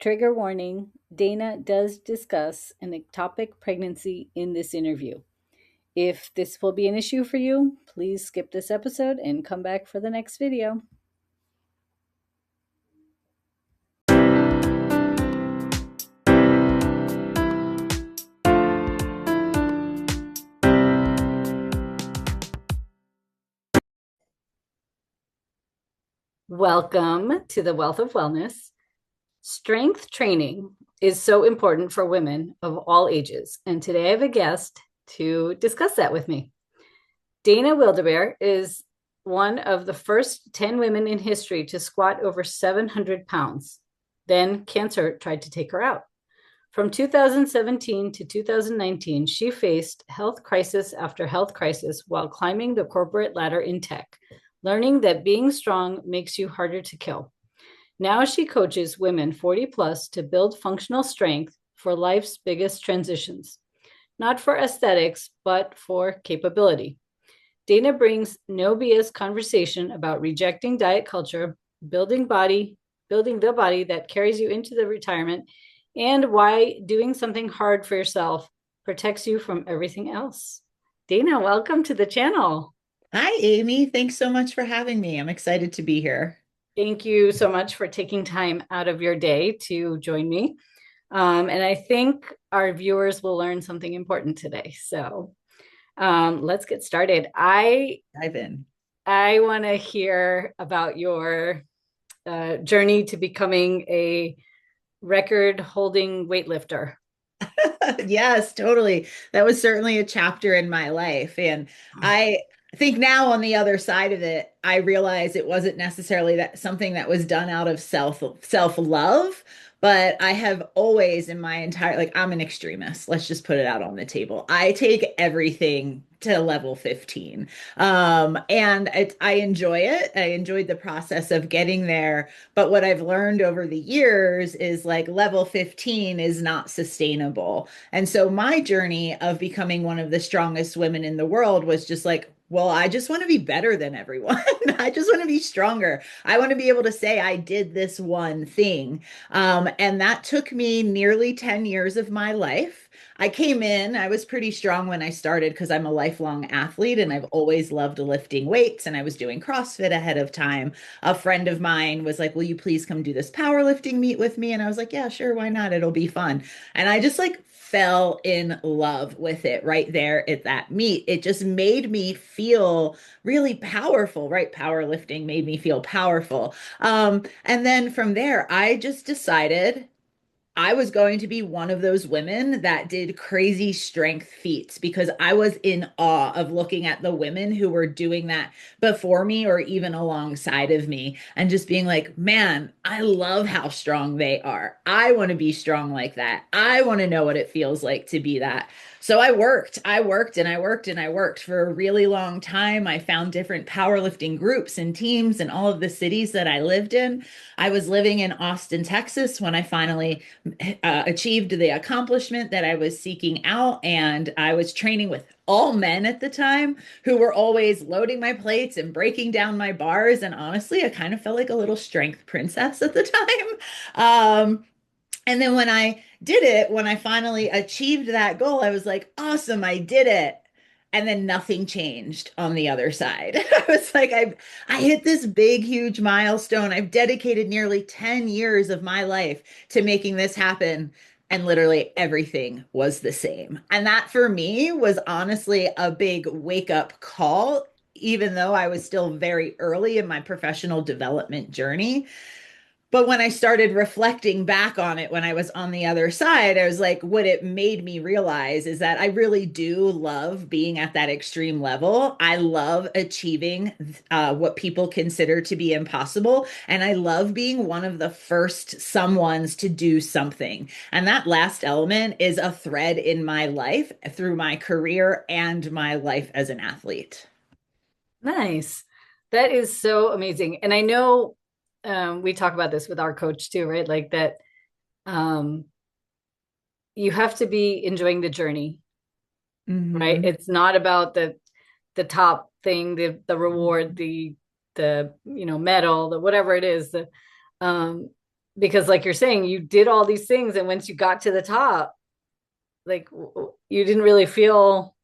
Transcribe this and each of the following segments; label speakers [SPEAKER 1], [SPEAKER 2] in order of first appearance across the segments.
[SPEAKER 1] Trigger warning, Dana does discuss an ectopic pregnancy in this interview. If this will be an issue for you, please skip this episode and come back for the next video. Welcome to the Wealth of Wellness. Strength training is so important for women of all ages, and today I have a guest to discuss that with me. Dana Wildeboer is one of the first 10 women in history to squat over 700 pounds. Then cancer tried to take her out. From 2017 to 2019, she faced health crisis after health crisis while climbing the corporate ladder in tech, learning that being strong makes you harder to kill. Now she coaches women 40 plus to build functional strength for life's biggest transitions, not for aesthetics, but for capability. Dana brings no BS conversation about rejecting diet culture, building the body that carries you into the retirement, and why doing something hard for yourself protects you from everything else. Dana, welcome to the channel.
[SPEAKER 2] Hi, Amy. Thanks so much for having me. I'm excited to be here.
[SPEAKER 1] Thank you so much for taking time out of your day to join me. And I think our viewers will learn something important today. So let's get started.
[SPEAKER 2] Dive in.
[SPEAKER 1] I want to hear about your journey to becoming a record holding weightlifter.
[SPEAKER 2] Yes, totally. That was certainly a chapter in my life. And I think now on the other side of it, I realize it wasn't necessarily that something that was done out of self-love, but I have always in my entire like I'm an extremist. Let's just put it out on the table. I take everything to level 15. I enjoy it. I enjoyed the process of getting there. But what I've learned over the years is like level 15 is not sustainable. And so my journey of becoming one of the strongest women in the world was just like, well, I just want to be better than everyone. I just want to be stronger. I want to be able to say I did this one thing. And that took me nearly 10 years of my life. I came in, I was pretty strong when I started because I'm a lifelong athlete and I've always loved lifting weights and I was doing CrossFit ahead of time. A friend of mine was like, "Will you please come do this powerlifting meet with me?" And I was like, "Yeah, sure, why not? It'll be fun." And I just like fell in love with it right there at that meet. It just made me feel really powerful, right? Powerlifting made me feel powerful. And then from there, I just decided I was going to be one of those women that did crazy strength feats because I was in awe of looking at the women who were doing that before me or even alongside of me and just being like, man, I love how strong they are. I want to be strong like that. I want to know what it feels like to be that. So I worked for a really long time. I found different powerlifting groups and teams in all of the cities that I lived in. I was living in Austin, Texas when I finally achieved the accomplishment that I was seeking out. And I was training with all men at the time who were always loading my plates and breaking down my bars. And honestly, I kind of felt like a little strength princess at the time. And then when I did it, when I finally achieved that goal, I was like, awesome, I did it. And then nothing changed on the other side. I was like, I hit this big, huge milestone. I've dedicated nearly 10 years of my life to making this happen. And literally everything was the same. And that for me was honestly a big wake up call, even though I was still very early in my professional development journey. But when I started reflecting back on it, when I was on the other side, I was like, what it made me realize is that I really do love being at that extreme level. I love achieving what people consider to be impossible. And I love being one of the first someones to do something. And that last element is a thread in my life through my career and my life as an athlete.
[SPEAKER 1] Nice. That is so amazing. And I know we talk about this with our coach too, right? Like that um, you have to be enjoying the journey, right?
[SPEAKER 2] Mhm.
[SPEAKER 1] It's not about the top thing, the reward, the medal, the whatever it is. Um, because like you're saying, you did all these things, and once you got to the top, like you didn't really feel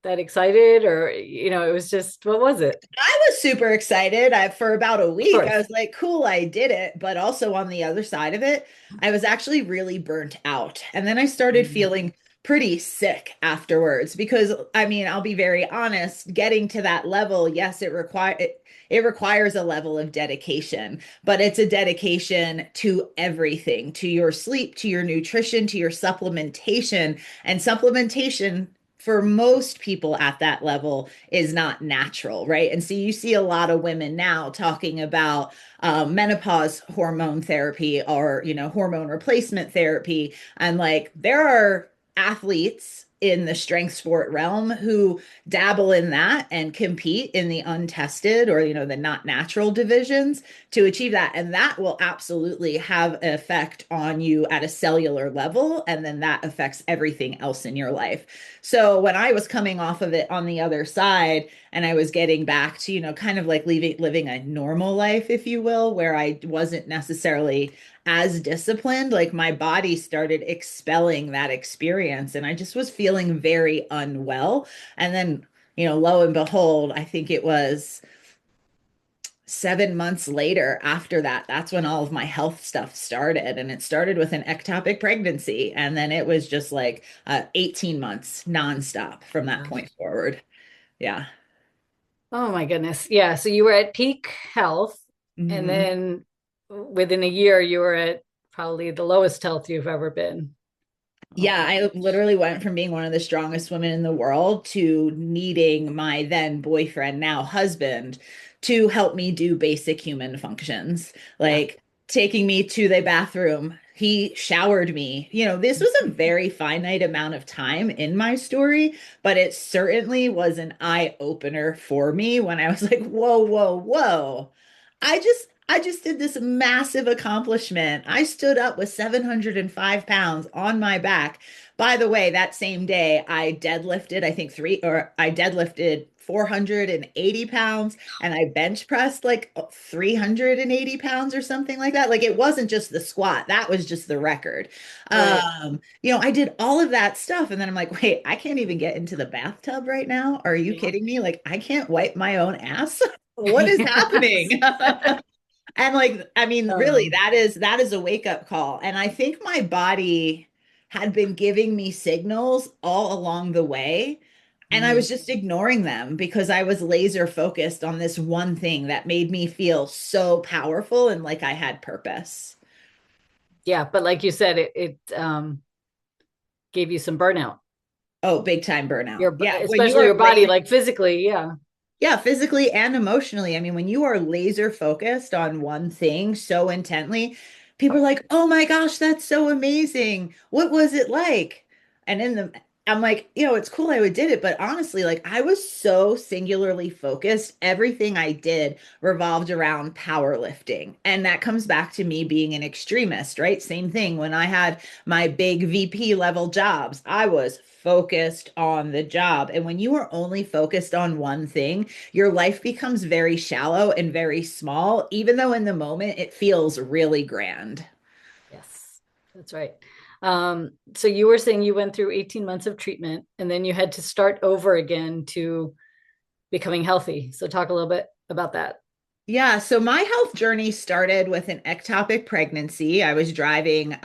[SPEAKER 1] that excited, or it was just, what was it?
[SPEAKER 2] I was super excited. For about a
[SPEAKER 1] Of
[SPEAKER 2] week, I
[SPEAKER 1] course.
[SPEAKER 2] was like, cool, I did it. But also on the other side of it, I was actually really burnt out. And then I started
[SPEAKER 1] Mm.
[SPEAKER 2] feeling pretty sick afterwards because I mean, I'll be very honest, getting to that level, yes, it requires a level of dedication, but it's a dedication to everything, to your sleep, to your nutrition, to your supplementation, and supplementation for most people at that level is not natural, right? And so you see a lot of women now talking about menopause hormone therapy or, hormone replacement therapy. And like there are athletes in the strength sport realm who dabble in that and compete in the untested or, the not natural divisions to achieve that. And that will absolutely have an effect on you at a cellular level. And then that affects everything else in your life. So when I was coming off of it on the other side and I was getting back to, kind of like living a normal life, if you will, where I wasn't necessarily as disciplined, like my body started expelling that experience and I just was feeling very unwell. And then, lo and behold, I think it was 7 months later after that, that's when all of my health stuff started. And it started with an ectopic pregnancy. And then it was just like 18 months nonstop from that point forward. Yeah.
[SPEAKER 1] Oh my goodness. Yeah. So you were at peak health, and
[SPEAKER 2] Mhm.
[SPEAKER 1] then within a year, you were at probably the lowest health you've ever been. Oh
[SPEAKER 2] Yeah,
[SPEAKER 1] my
[SPEAKER 2] I
[SPEAKER 1] gosh.
[SPEAKER 2] literally went from being one of the strongest women in the world to needing my then boyfriend, now husband, to help me do basic human functions,
[SPEAKER 1] Yeah.
[SPEAKER 2] like taking me to the bathroom. He showered me. This was a very finite amount of time in my story, but it certainly was an eye opener for me when I was like, whoa, whoa, whoa. I just did this massive accomplishment. I stood up with 705 pounds on my back. By the way, that same day I deadlifted, I deadlifted 480 pounds and I bench pressed like 380 pounds or something like that. Like it wasn't just the squat, that was just the record.
[SPEAKER 1] Right.
[SPEAKER 2] I did all of that stuff and then I'm like, wait, I can't even get into the bathtub right now. Are you
[SPEAKER 1] Yeah.
[SPEAKER 2] kidding me? Like I can't wipe my own ass. What is
[SPEAKER 1] Yes.
[SPEAKER 2] happening? And like, I mean, really,
[SPEAKER 1] Um,
[SPEAKER 2] that is a wake up call. And I think my body had been giving me signals all along the way. And I
[SPEAKER 1] mm.
[SPEAKER 2] was just ignoring them because I was laser focused on this one thing that made me feel so powerful and like I had purpose.
[SPEAKER 1] Yeah, but like you said, it gave you some burnout.
[SPEAKER 2] Oh, big time burnout.
[SPEAKER 1] Your
[SPEAKER 2] Yeah. When you
[SPEAKER 1] especially
[SPEAKER 2] are
[SPEAKER 1] your body,
[SPEAKER 2] laser
[SPEAKER 1] like physically, yeah.
[SPEAKER 2] Yeah, physically and emotionally. I mean, when you are laser focused on one thing so intently, people are like, "Oh my gosh, that's so amazing. What was it like?" And I'm like, it's cool I did it, but honestly, like I was so singularly focused. Everything I did revolved around powerlifting. And that comes back to me being an extremist, right? Same thing when I had my big VP level jobs. I was focused on the job. And when you are only focused on one thing, your life becomes very shallow and very small, even though in the moment it feels really grand.
[SPEAKER 1] Yes, that's right. So you were saying you went through 18 months of treatment, and then you had to start over again to becoming healthy. So talk a little bit about that.
[SPEAKER 2] Yeah, so my health journey started with an ectopic pregnancy. I was driving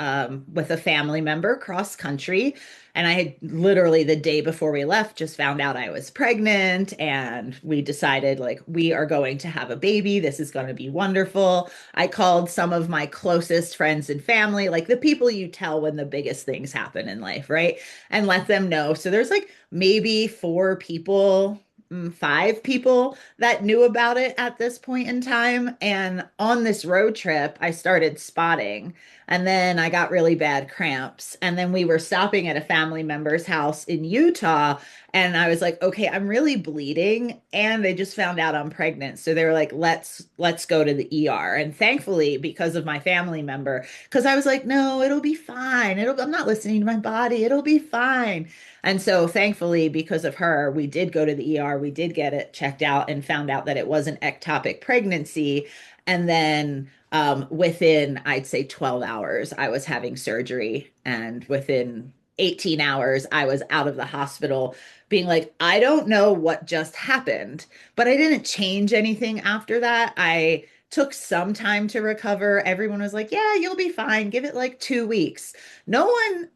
[SPEAKER 2] with a family member cross country, and I had literally the day before we left just found out I was pregnant, and we decided like we are going to have a baby. This is going to be wonderful. I called some of my closest friends and family, like the people you tell when the biggest things happen in life, right? And let them know. So there's like maybe four people, five people that knew about it at this point in time. And on this road trip, I started spotting. And then I got really bad cramps. And then we were stopping at a family member's house in Utah. And I was like, okay, I'm really bleeding. And they just found out I'm pregnant. So they were like, let's go to the ER. And thankfully, because of my family member, because I was like, no, it'll be fine. I'm not listening to my body. It'll be fine. And so thankfully, because of her, we did go to the ER, we did get it checked out and found out that it was an ectopic pregnancy. And then Within, I'd say 12 hours, I was having surgery. And within 18 hours, I was out of the hospital being like, I don't know what just happened, but I didn't change anything after that. I took some time to recover. Everyone was like, yeah, you'll be fine. Give it like 2 weeks. No one,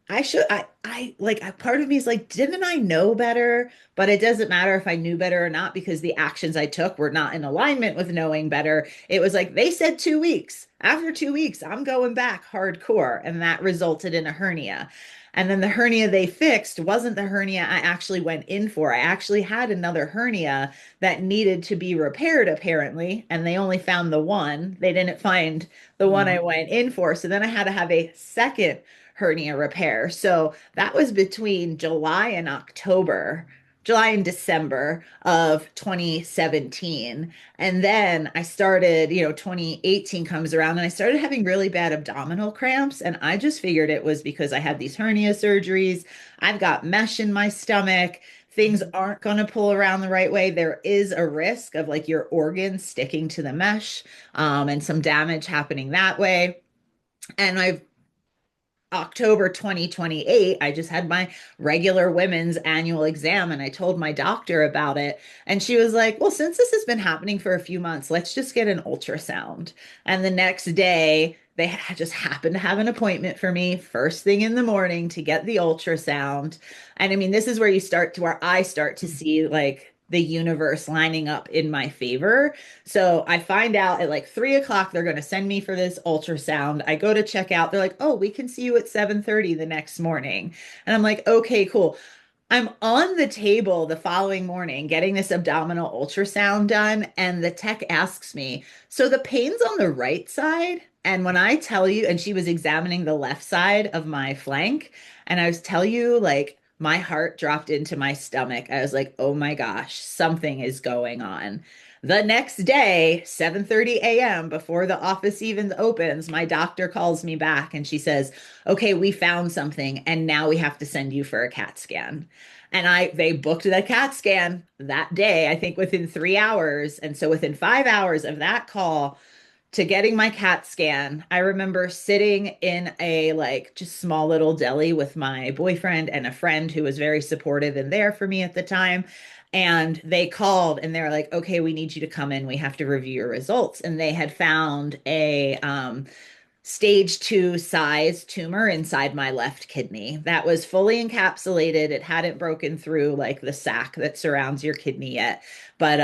[SPEAKER 2] part of me is like, didn't I know better? But it doesn't matter if I knew better or not because the actions I took were not in alignment with knowing better. It was like they said 2 weeks. After 2 weeks, I'm going back hardcore. And that resulted in a hernia. And then the hernia they fixed wasn't the hernia I actually went in for. I actually had another hernia that needed to be repaired, apparently. And they only found the one. They didn't find the one I
[SPEAKER 1] Mm.
[SPEAKER 2] went in for. So then I had to have a second hernia repair. So that was between July and December of 2017. And then I started, 2018 comes around and I started having really bad abdominal cramps. And I just figured it was because I had these hernia surgeries. I've got mesh in my stomach. Things aren't going to pull around the right way. There is a risk of like your organs sticking to the mesh, and some damage happening that way. And I've October 2028, I just had my regular women's annual exam and I told my doctor about it. And she was like, well, since this has been happening for a few months, let's just get an ultrasound. And the next day, just happened to have an appointment for me first thing in the morning to get the ultrasound. And I mean, this is where I start to see like the universe lining up in my favor. So I find out at like 3 o'clock, they're going to send me for this ultrasound. I go to check out. They're like, oh, we can see you at 7:30 the next morning. And I'm like, okay, cool. I'm on the table the following morning getting this abdominal ultrasound done, and the tech asks me, so the pain's on the right side? And when I tell you, and she was examining the left side of my flank, and I was tell you, like, my heart dropped into my stomach. I was like, oh my gosh, something is going on. The next day, 7:30 a.m., before the office even opens, my doctor calls me back and she says, okay, we found something and now we have to send you for a CAT scan. And they booked the CAT scan that day, I think within 3 hours. And so within 5 hours of that call to getting my CAT scan, I remember sitting in a like just small little deli with my boyfriend and a friend who was very supportive and there for me at the time. And they called and they were like, okay, we need you to come in. We have to review your results. And they had found a stage 2 size tumor inside my left kidney that was fully encapsulated. It hadn't broken through like the sac that surrounds your kidney yet, but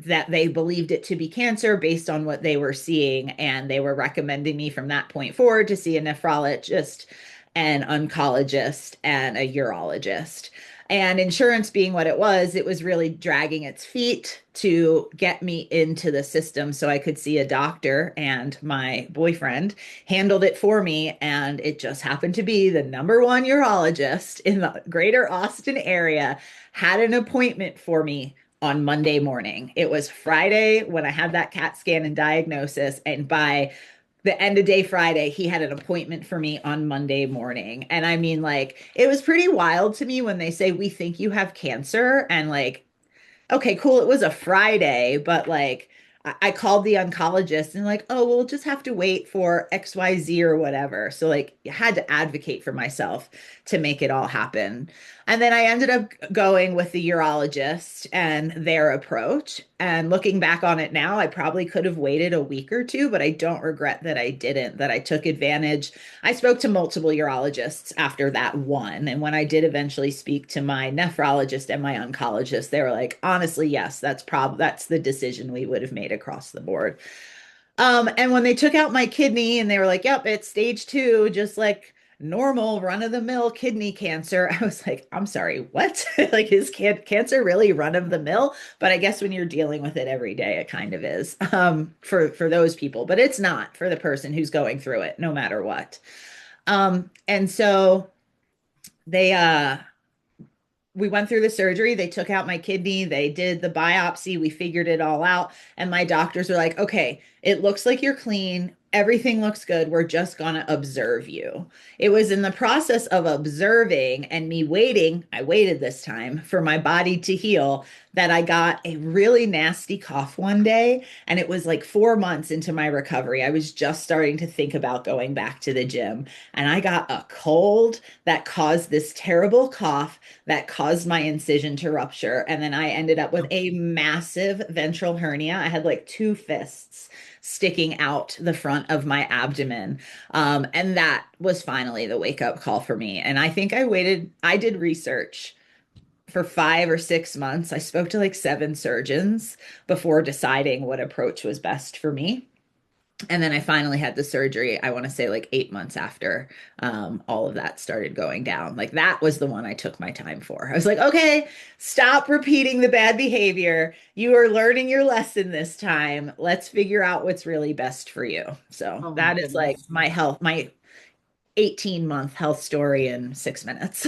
[SPEAKER 2] that they believed it to be cancer based on what they were seeing, and they were recommending me from that point forward to see a nephrologist, an oncologist, and a urologist. And insurance being what it was really dragging its feet to get me into the system so I could see a doctor. And my boyfriend handled it for me. And it just happened to be the number one urologist in the greater Austin area had an appointment for me on Monday morning. It was Friday when I had that CAT scan and diagnosis. And by the end of day Friday, he had an appointment for me on Monday morning. And I mean, like, it was pretty wild to me when they say, we think you have cancer. And like, okay, cool. It was a Friday, but like I called the oncologist and like, oh, we'll just have to wait for XYZ or whatever. So like I had to advocate for myself to make it all happen. And then I ended up going with the urologist and their approach. And looking back on it now, I probably could have waited a week or two, but I don't regret that I didn't, that I took advantage. I spoke to multiple urologists after that one. And when I did eventually speak to my nephrologist and my oncologist, they were like, honestly, yes, that's the decision we would have made across the board. And when they took out my kidney and they were like, yep, it's stage 2, just like normal run-of-the-mill kidney cancer. I was like, I'm sorry, what? Like, is cancer really run-of-the-mill? But I guess when you're dealing with it every day, it kind of is, for those people, but it's not for the person who's going through it, no matter what. And so they we went through the surgery. They took out my kidney. They did the biopsy. We figured it all out. And my doctors were like, okay, It looks like you're clean. Everything looks good. We're just going to observe you. It was in the process of observing and me waiting, I waited this time for my body to heal, that I got a really nasty cough one day. And it was like 4 months into my recovery. I was just starting to think about going back to the gym. And I got a cold that caused this terrible cough that caused my incision to rupture. And then I ended up with a massive ventral hernia. I had like two fists sticking out the front of my abdomen. And that was finally the wake up call for me. And I think I did research for 5 or 6 months. I spoke to like 7 surgeons before deciding what approach was best for me. And then I finally had the surgery, I want to say like 8 months after all of that started going down. Like that was the one I took my time for. I was like, okay, stop repeating the bad behavior. You are learning your lesson this time. Let's figure out what's really best for you. So
[SPEAKER 1] Oh my
[SPEAKER 2] that is like
[SPEAKER 1] goodness.
[SPEAKER 2] my health, my 18-month health story in 6 minutes.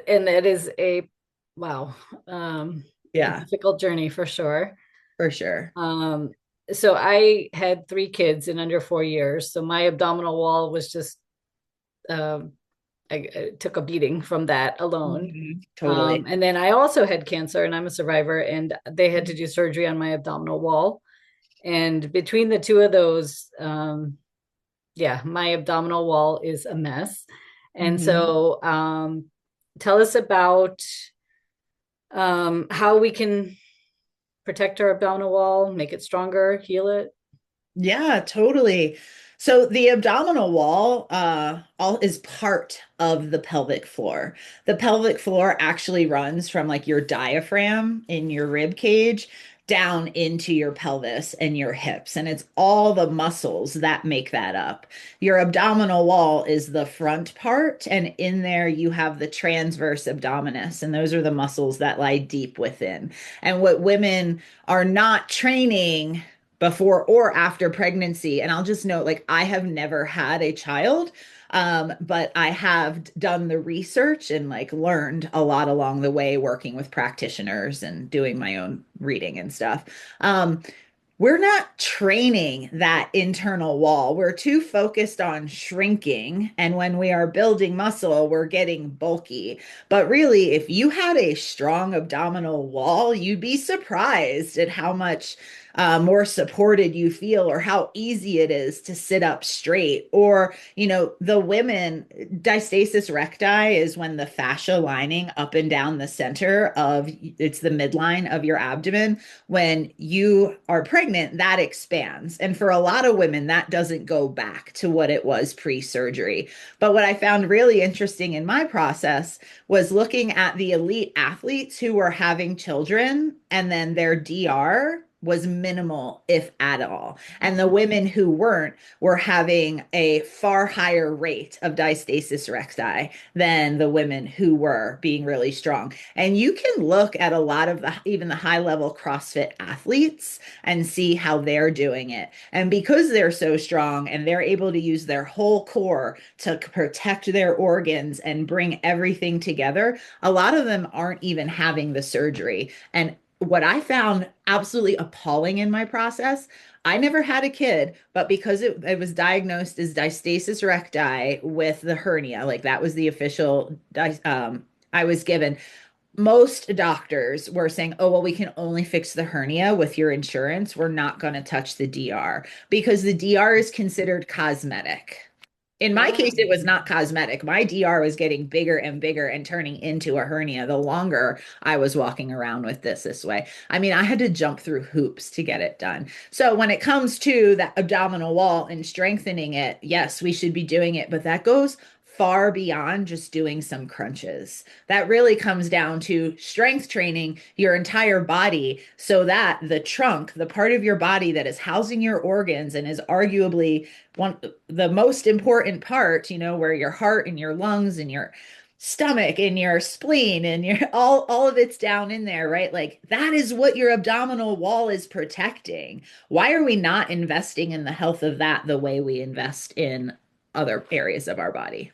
[SPEAKER 1] And it is a wow, a
[SPEAKER 2] Yeah,
[SPEAKER 1] difficult journey for sure.
[SPEAKER 2] for sure.
[SPEAKER 1] Um, so I had 3 kids in under 4 years. So my abdominal wall was just, um, I took a beating from that alone.
[SPEAKER 2] Totally.
[SPEAKER 1] And then I also had cancer, and I'm a survivor, and they had to do surgery on my abdominal wall. And between the two of those, yeah, my abdominal wall is a mess. And
[SPEAKER 2] Mhm.
[SPEAKER 1] so, tell us about how we can protect our abdominal wall, make it stronger, heal it.
[SPEAKER 2] Yeah, totally. So the abdominal wall all is part of the pelvic floor. The pelvic floor actually runs from like your diaphragm in your rib cage down into your pelvis and your hips, and it's all the muscles that make that up. Your abdominal wall is the front part, and in there you have the transverse abdominis, and those are the muscles that lie deep within. And what women are not training before or after pregnancy. And I'll just note, like, I have never had a child, but I have done the research and like learned a lot along the way working with practitioners and doing my own reading and stuff. We're not training that internal wall. We're too focused on shrinking. And when we are building muscle, we're getting bulky. But really, if you had a strong abdominal wall, you'd be surprised at how much more supported you feel, or how easy it is to sit up straight. Or, the women, diastasis recti is when the fascia lining up and down the center of it's the midline of your abdomen. When you are pregnant, that expands. And for a lot of women, that doesn't go back to what it was pre-surgery. But what I found really interesting in my process was looking at the elite athletes who were having children, and then their DR was minimal, if at all. And the women who weren't were having a far higher rate of diastasis recti than the women who were being really strong. And you can look at a lot of even the high level CrossFit athletes and see how they're doing it. And because they're so strong and they're able to use their whole core to protect their organs and bring everything together, a lot of them aren't even having the surgery. And what I found absolutely appalling in my process, I never had a kid, but because it was diagnosed as diastasis recti with the hernia, like that was the official I was given. Most doctors were saying, oh, well, we can only fix the hernia with your insurance. We're not going to touch the DR because the DR is considered cosmetic. In my case, it
[SPEAKER 1] Oh,
[SPEAKER 2] was not cosmetic. My DR was getting bigger and bigger and turning into a hernia the longer I was walking around with this way. I mean, I had to jump through hoops to get it done. So when it comes to that abdominal wall and strengthening it, yes, we should be doing it, but that goes far beyond just doing some crunches. That really comes down to strength training your entire body so that the trunk, the part of your body that is housing your organs and is arguably one the most important part, where your heart and your lungs and your stomach and your spleen and your all of it's down in there, right? Like that is what your abdominal wall is protecting. Why are we not investing in the health of that the way we invest in other areas of our body?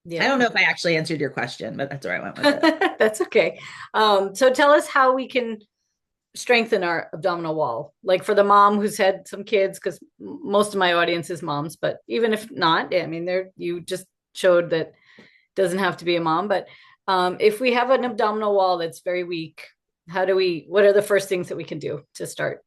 [SPEAKER 2] I
[SPEAKER 1] yeah.
[SPEAKER 2] don't know if I actually answered your question, but that's where I went with it.
[SPEAKER 1] That's okay. So tell us how we can strengthen our abdominal wall. Like for the mom who's had some kids, because most of my audience is moms, but even if not, I mean, there you just showed that doesn't have to be a mom. But if we have an abdominal wall that's very weak, what are the first things that we can do to start?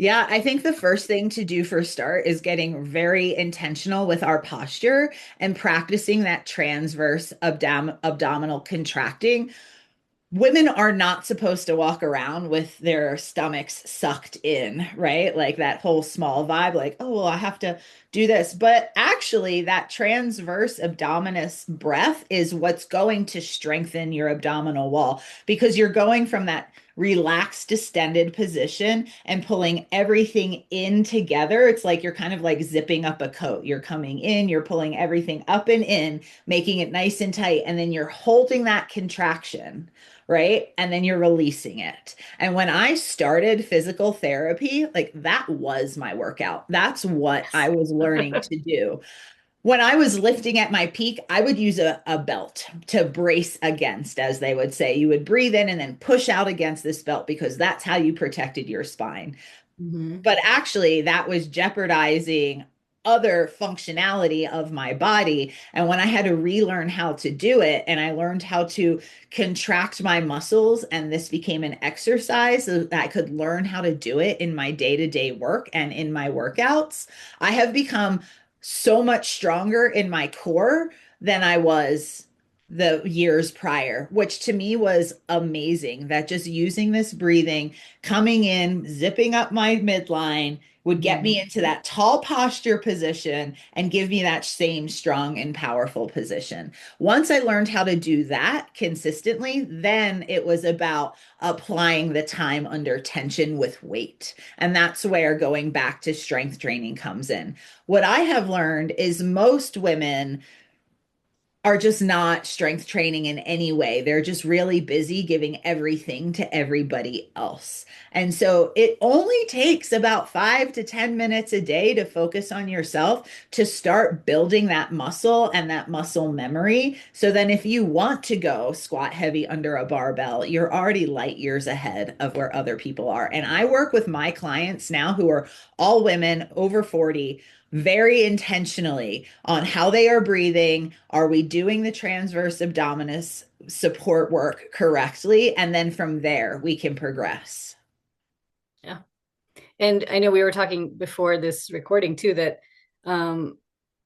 [SPEAKER 2] Yeah, I think the first thing to do for start is getting very intentional with our posture and practicing that transverse abdominal contracting. Women are not supposed to walk around with their stomachs sucked in, right? Like that whole small vibe, like, oh, well, I have to do this. But actually, that transverse abdominis breath is what's going to strengthen your abdominal wall because you're going from that relaxed, distended position and pulling everything in together. It's like you're kind of like zipping up a coat. You're coming in, you're pulling everything up and in, making it nice and tight, and then you're holding that contraction, right? And then you're releasing it. And when I started physical therapy, like that was my workout. That's what I was learning to do. When I was lifting at my peak, I would use a belt to brace against, as they would say. You would breathe in and then push out against this belt because that's how you protected your spine.
[SPEAKER 1] Mm-hmm.
[SPEAKER 2] But actually, that was jeopardizing other functionality of my body. And when I had to relearn how to do it, and I learned how to contract my muscles, and this became an exercise so that I could learn how to do it in my day-to-day work and in my workouts, I have become so much stronger in my core than I was the years prior, which to me was amazing. That just using this breathing, coming in, zipping up my midline would get
[SPEAKER 1] Mm-hmm.
[SPEAKER 2] me into that tall posture position and give me that same strong and powerful position. Once I learned how to do that consistently, then it was about applying the time under tension with weight. And that's where going back to strength training comes in. What I have learned is most women are just not strength training in any way. They're just really busy giving everything to everybody else. And so it only takes about 5 to 10 minutes a day to focus on yourself to start building that muscle and that muscle memory. So then, if you want to go squat heavy under a barbell, you're already light years ahead of where other people are. And I work with my clients now who are all women over 40 very intentionally on how they are breathing. Are we doing the transverse abdominis support work correctly? And then from there, we can progress.
[SPEAKER 1] Yeah. And I know we were talking before this recording too that um,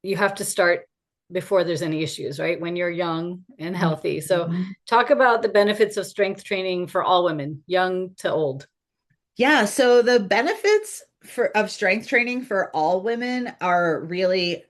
[SPEAKER 1] you have to start before there's any issues, right? When you're young and healthy. So,
[SPEAKER 2] Mhm.
[SPEAKER 1] talk about the benefits of strength training for all women, young to old.
[SPEAKER 2] Yeah, so the benefits of strength training for all women are really,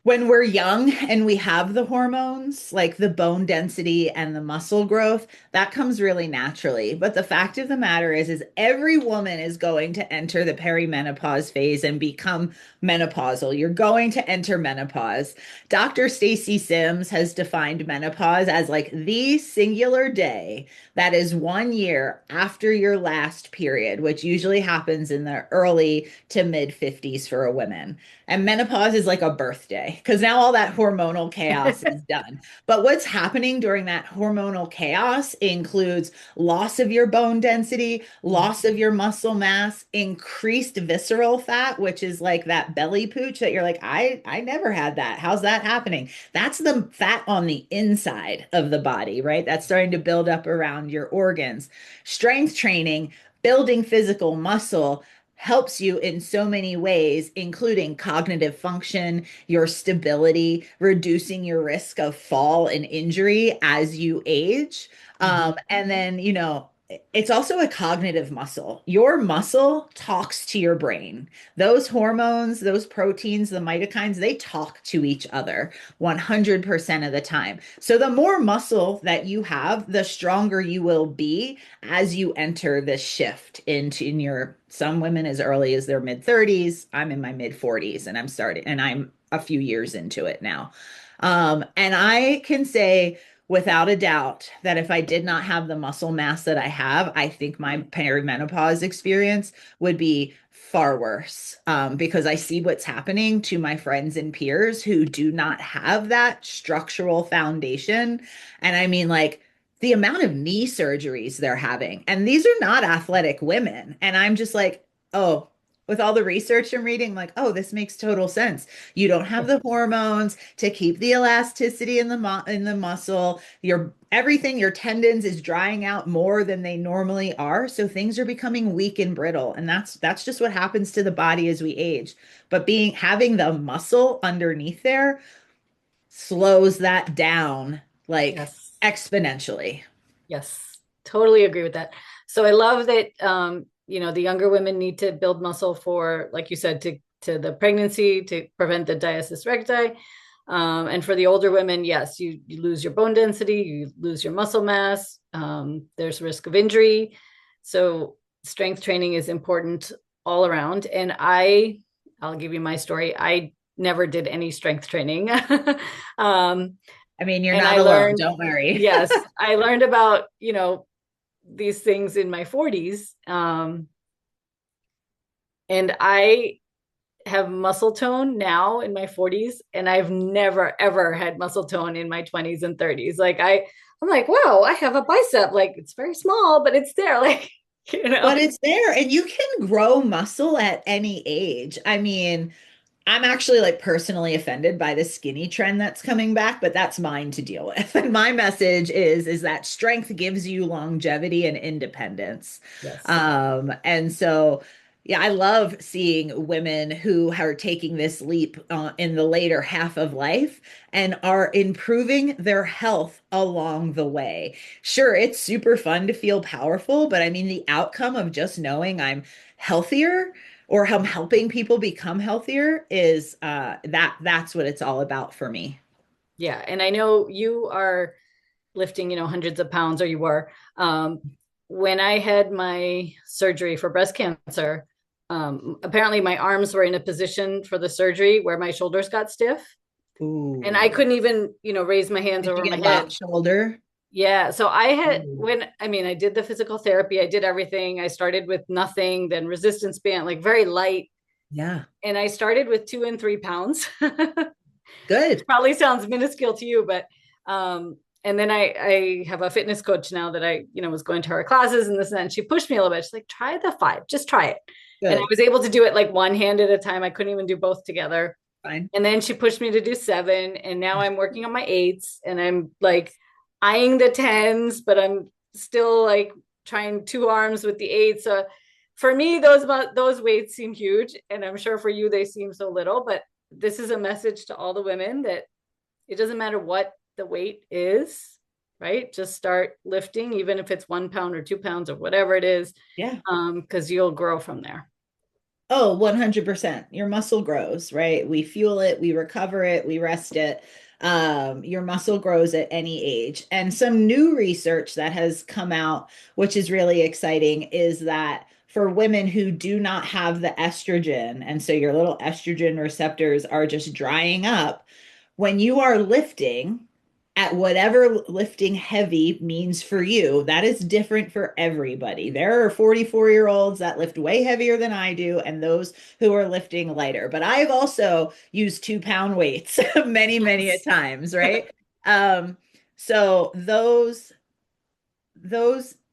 [SPEAKER 2] when we're young and we have the hormones, like the bone density and the muscle growth, that comes really naturally. But the fact of the matter is every woman is going to enter the perimenopause phase and become menopausal. You're going to enter menopause. Dr. Stacy Sims has defined menopause as like the singular day that is 1 year after your last period, which usually happens in the early to mid 50s for a woman. And menopause is like a birthday because now all that hormonal chaos is done. But what's happening during that hormonal chaos includes loss of your bone density, loss of your muscle mass, increased visceral fat, which is like that belly pooch that you're like, I never had that. How's that happening? That's the fat on the inside of the body, right? That's starting to build up around your organs. Strength training, building physical muscle helps you in so many ways, including cognitive function, your stability, reducing your risk of fall and injury as you age.
[SPEAKER 1] Mhm.
[SPEAKER 2] And then, it's also a cognitive muscle. Your muscle talks to your brain. Those hormones, those proteins, the mitokines, they talk to each other 100% of the time. So the more muscle that you have, the stronger you will be as you enter this shift into in your some women as early as their mid 30s. I'm in my mid 40s and I'm a few years into it now. And I can say without a doubt that if I did not have the muscle mass that I have, I think my perimenopause experience would be far worse, because I see what's happening to my friends and peers who do not have that structural foundation. And I mean, like, the amount of knee surgeries they're having. And these are not athletic women. And I'm just like, oh, with all the research I'm reading, I'm like, oh, this makes total sense. You don't have the hormones to keep the elasticity in the in the muscle. Your everything, your tendons is drying out more than they normally are. So things are becoming weak and brittle. And that's just what happens to the body as we age. But having the muscle underneath there slows that down like
[SPEAKER 1] Yes.
[SPEAKER 2] exponentially.
[SPEAKER 1] Yes, totally agree with that. So I love that the younger women need to build muscle for, like you said, to the pregnancy to prevent the diastasis recti. And for the older women, yes, you lose your bone density, you lose your muscle mass. There's risk of injury. So strength training is important all around. And I'll give you my story. I never did any strength training. um,
[SPEAKER 2] I mean, you're
[SPEAKER 1] and
[SPEAKER 2] not
[SPEAKER 1] I
[SPEAKER 2] alone,
[SPEAKER 1] learned,
[SPEAKER 2] don't worry.
[SPEAKER 1] yes, I learned about, these things in my 40s. And I have muscle tone now in my 40s, and I've never ever had muscle tone in my 20s and 30s. I'm like, wow, I have a bicep. Like it's very small, but it's there. Like, you
[SPEAKER 2] But
[SPEAKER 1] know.
[SPEAKER 2] it's there, and you can grow muscle at any age. I mean, I'm actually like personally offended by the skinny trend that's coming back, but that's mine to deal with. And my message is that strength gives you longevity and independence.
[SPEAKER 1] Yes.
[SPEAKER 2] And so yeah, I love seeing women who are taking this leap in the later half of life and are improving their health along the way. Sure, it's super fun to feel powerful, but I mean, the outcome of just knowing I'm healthier or I'm helping people become healthier is that's what it's all about for me.
[SPEAKER 1] Yeah. And I know you are lifting, hundreds of pounds, or you were. When I had my surgery for breast cancer, apparently my arms were in a position for the surgery where my shoulders got stiff, and I
[SPEAKER 2] Ooh.
[SPEAKER 1] couldn't even, raise my hands
[SPEAKER 2] Did you
[SPEAKER 1] over my
[SPEAKER 2] get
[SPEAKER 1] head.
[SPEAKER 2] lap shoulder?
[SPEAKER 1] Yeah. So I had,
[SPEAKER 2] Ooh.
[SPEAKER 1] I did the physical therapy, I did everything. I started with nothing, then resistance band, like very light.
[SPEAKER 2] Yeah.
[SPEAKER 1] And I started with 2 and 3 pounds.
[SPEAKER 2] Good.
[SPEAKER 1] Probably sounds minuscule to you, but and then I have a fitness coach now that I, was going to her classes and this and that. And she pushed me a little bit. She's like, try the 5, just try it. And I
[SPEAKER 2] Good.
[SPEAKER 1] was able to do it like one hand at a time. I couldn't even do both together.
[SPEAKER 2] Fine.
[SPEAKER 1] And then she pushed me to do 7. And now I'm working on my 8s, and I'm like eyeing the 10s, but I'm still like trying 2 arms with the 8s. So for me, those weights seem huge. And I'm sure for you, they seem so little, but this is a message to all the women that it doesn't matter what the weight is, right? Just start lifting, even if it's 1 pound or 2 pounds or whatever it is,
[SPEAKER 2] Yeah.
[SPEAKER 1] because you'll grow from there.
[SPEAKER 2] Oh, 100%. Your muscle grows, right? We fuel it, we recover it, we rest it. Your muscle grows at any age. And some new research that has come out, which is really exciting, is that for women who do not have the estrogen, and so your little estrogen receptors are just drying up, when you are lifting at whatever lifting heavy means for you, that is different for everybody. There are 44-year-olds that lift way heavier than I do, and those who are lifting lighter. But I've also used 2 pound weights many, many a
[SPEAKER 1] Yes.
[SPEAKER 2] times, right? Um, so those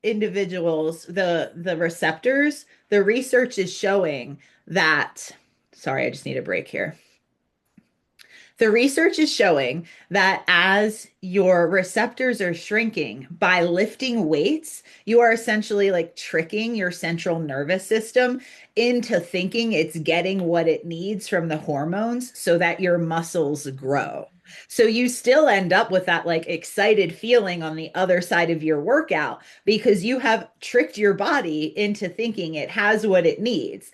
[SPEAKER 2] individuals, the receptors, the research is showing that, sorry, I just need a break here. The research is showing that as your receptors are shrinking by lifting weights, you are essentially like tricking your central nervous system into thinking it's getting what it needs from the hormones so that your muscles grow. So you still end up with that like excited feeling on the other side of your workout because you have tricked your body into thinking it has what it needs.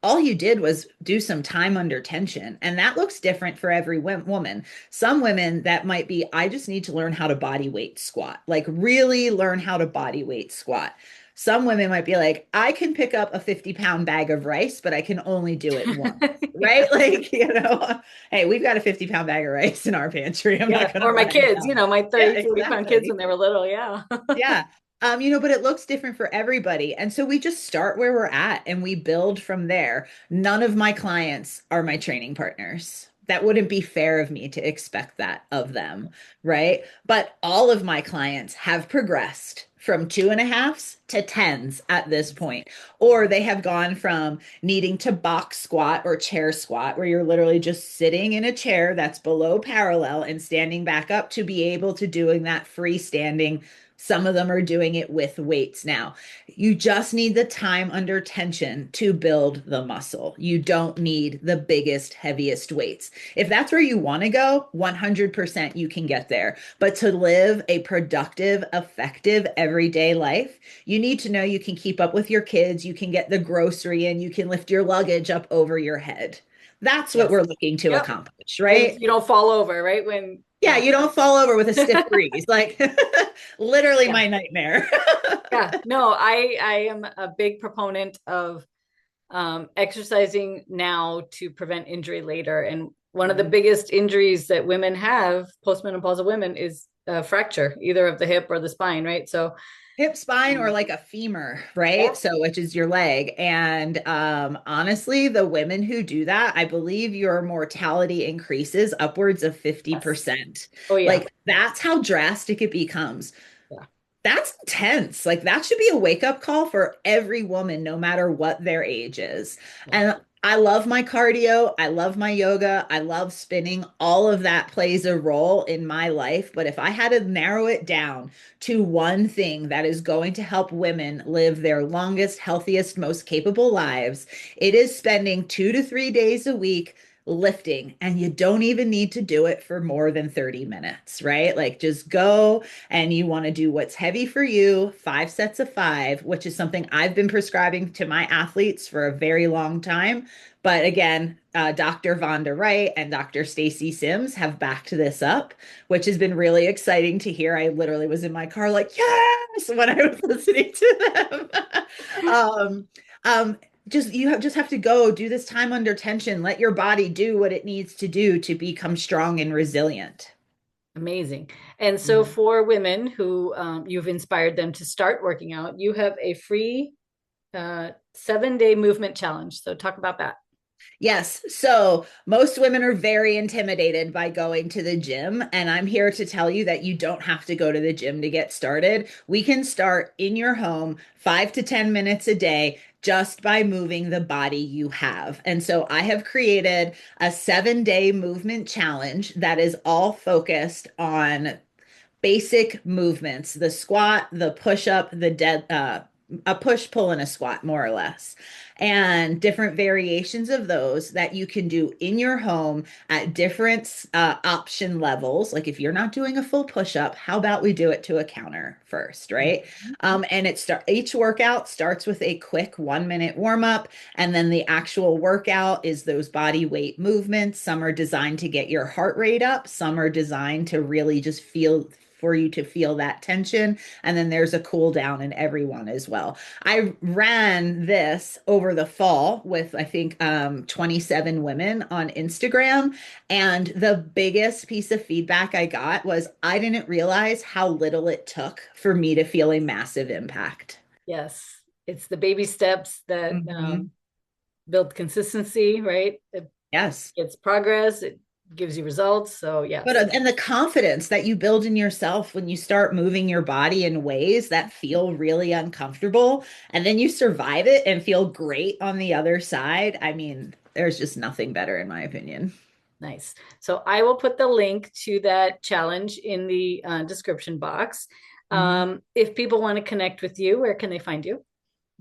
[SPEAKER 2] All you did was do some time under tension. And that looks different for every woman. Some women that might be, I just need to learn how to body weight squat, like really learn how to body weight squat. Some women might be like, I can pick up a 50-pound bag of rice, but I can only do it once. Right?
[SPEAKER 1] Yeah.
[SPEAKER 2] Like, hey, we've got a 50-pound bag of rice in our pantry. I'm not
[SPEAKER 1] Yeah.
[SPEAKER 2] going to
[SPEAKER 1] Or my
[SPEAKER 2] lie to
[SPEAKER 1] kids,
[SPEAKER 2] you.
[SPEAKER 1] my
[SPEAKER 2] Yeah,
[SPEAKER 1] 30, 40 pound kids
[SPEAKER 2] exactly.
[SPEAKER 1] when they were little. Yeah.
[SPEAKER 2] Yeah. But it looks different for everybody. And so we just start where we're at and we build from there. None of my clients are my training partners. that wouldn't be fair of me to expect that of them, right? But all of my clients have progressed from 2.5s to 10s at this point, or they have gone from needing to box squat or chair squat, where you're literally just sitting in a chair that's below parallel and standing back up, to be able to doing that freestanding. Some of them are doing it with weights now. You just need the time under tension to build the muscle. You don't need the biggest, heaviest weights. If that's where you want to go, 100% you can get there. But to live a productive, effective, everyday life, you need to know you can keep up with your kids, you can get the grocery in, you can lift your luggage up over your head. That's what
[SPEAKER 1] Yes.
[SPEAKER 2] we're looking to
[SPEAKER 1] Yep.
[SPEAKER 2] accomplish,
[SPEAKER 1] And
[SPEAKER 2] right?
[SPEAKER 1] you don't fall over, right? When,
[SPEAKER 2] Yeah,
[SPEAKER 1] yeah.
[SPEAKER 2] you don't fall over with a stiff breeze. Like literally
[SPEAKER 1] Yeah.
[SPEAKER 2] my nightmare.
[SPEAKER 1] Yeah. No, I am a big proponent of exercising now to prevent injury later. And one of the biggest injuries that women have, postmenopausal women, is a fracture, either of the hip or the spine, right? So,
[SPEAKER 2] Hip, spine, or
[SPEAKER 1] um,
[SPEAKER 2] like a femur,
[SPEAKER 1] yeah,
[SPEAKER 2] right? So which is your leg. And honestly, the women who do that, I believe your mortality increases upwards of
[SPEAKER 1] yes.
[SPEAKER 2] 50%.
[SPEAKER 1] Oh, yeah.
[SPEAKER 2] Like that's how drastic it becomes.
[SPEAKER 1] Yeah.
[SPEAKER 2] That's intense. Like that should be a wake up call for every woman, no matter what their age is.
[SPEAKER 1] Yeah.
[SPEAKER 2] And I love my cardio. I love my yoga. I love spinning. All of that plays a role in my life. But if I had to narrow it down to one thing that is going to help women live their longest, healthiest, most capable lives, it is spending 2 to 3 days a week lifting. And you don't even need to do it for more than 30 minutes, right? Like just go, and you want to do what's heavy for you, 5 sets of 5, which is something I've been prescribing to my athletes for a very long time. But again, Dr. Vonda Wright and Dr. Stacy Sims have backed this up, which has been really exciting to hear. I literally was in my car like, yes, when I was listening to them. um, um, just have to go do this time under tension. Let your body do what it needs to do to become strong and resilient.
[SPEAKER 1] Amazing. And so,
[SPEAKER 2] Mhm.
[SPEAKER 1] for women who you've inspired them to start working out, you have a free 7-day movement challenge. So, talk about that.
[SPEAKER 2] Yes. So most women are very intimidated by going to the gym. And I'm here to tell you that you don't have to go to the gym to get started. We can start in your home 5 to 10 minutes a day just by moving the body you have. And so I have created a 7-day movement challenge that is all focused on basic movements, the squat, the push up, the dead, a push, pull, and a squat, more or less, and different variations of those that you can do in your home at different option levels. Like if you're not doing a full push up, how about we do it to a counter first, right? And each workout starts with a quick 1 minute warm up, and then the actual workout is those body weight movements. Some are designed to get your heart rate up, some are designed to really just feel for you to feel that tension. And then there's a cool down in everyone as well. I ran this over the fall with, I think, 27 women on Instagram. And the biggest piece of feedback I got was I didn't realize how little it took for me to feel a massive impact.
[SPEAKER 1] Yes. It's the baby steps that
[SPEAKER 2] Mhm.
[SPEAKER 1] build consistency, right? It
[SPEAKER 2] Yes.
[SPEAKER 1] gets progress, it gives you results. So,
[SPEAKER 2] But
[SPEAKER 1] yes.
[SPEAKER 2] and the confidence that you build in yourself when you start moving your body in ways that feel really uncomfortable, and then you survive it and feel great on the other side. I mean, there's just nothing better in my opinion.
[SPEAKER 1] Nice. So I will put the link to that challenge in the description box.
[SPEAKER 2] Mhm.
[SPEAKER 1] If people want to connect with you, where can they find you?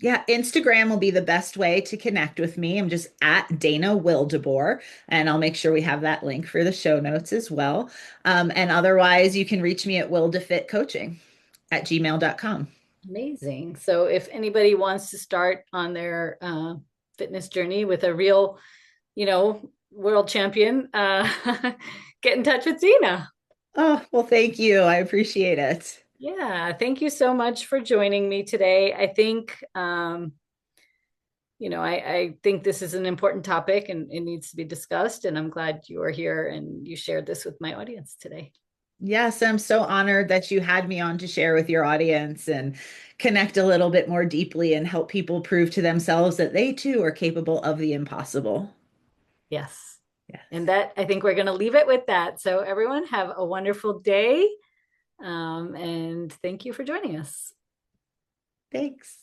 [SPEAKER 2] Yeah, Instagram will be the best way to connect with me. I'm just at Dana Wildeboer, and I'll make sure we have that link for the show notes as well. And otherwise, you can reach me at wildefitcoaching at gmail.com.
[SPEAKER 1] Amazing. So if anybody wants to start on their fitness journey with a real, world champion, get in touch with Dina.
[SPEAKER 2] Oh, well, thank you. I appreciate it.
[SPEAKER 1] Yeah, thank you so much for joining me today. I think, I think this is an important topic and it needs to be discussed. And I'm glad you are here and you shared this with my audience today.
[SPEAKER 2] Yes, I'm so honored that you had me on to share with your audience and connect a little bit more deeply and help people prove to themselves that they too are capable of the impossible.
[SPEAKER 1] Yes. And
[SPEAKER 2] Yes.
[SPEAKER 1] that, I think we're going to leave it with that. So, everyone, have a wonderful day. And thank you for joining us.
[SPEAKER 2] Thanks.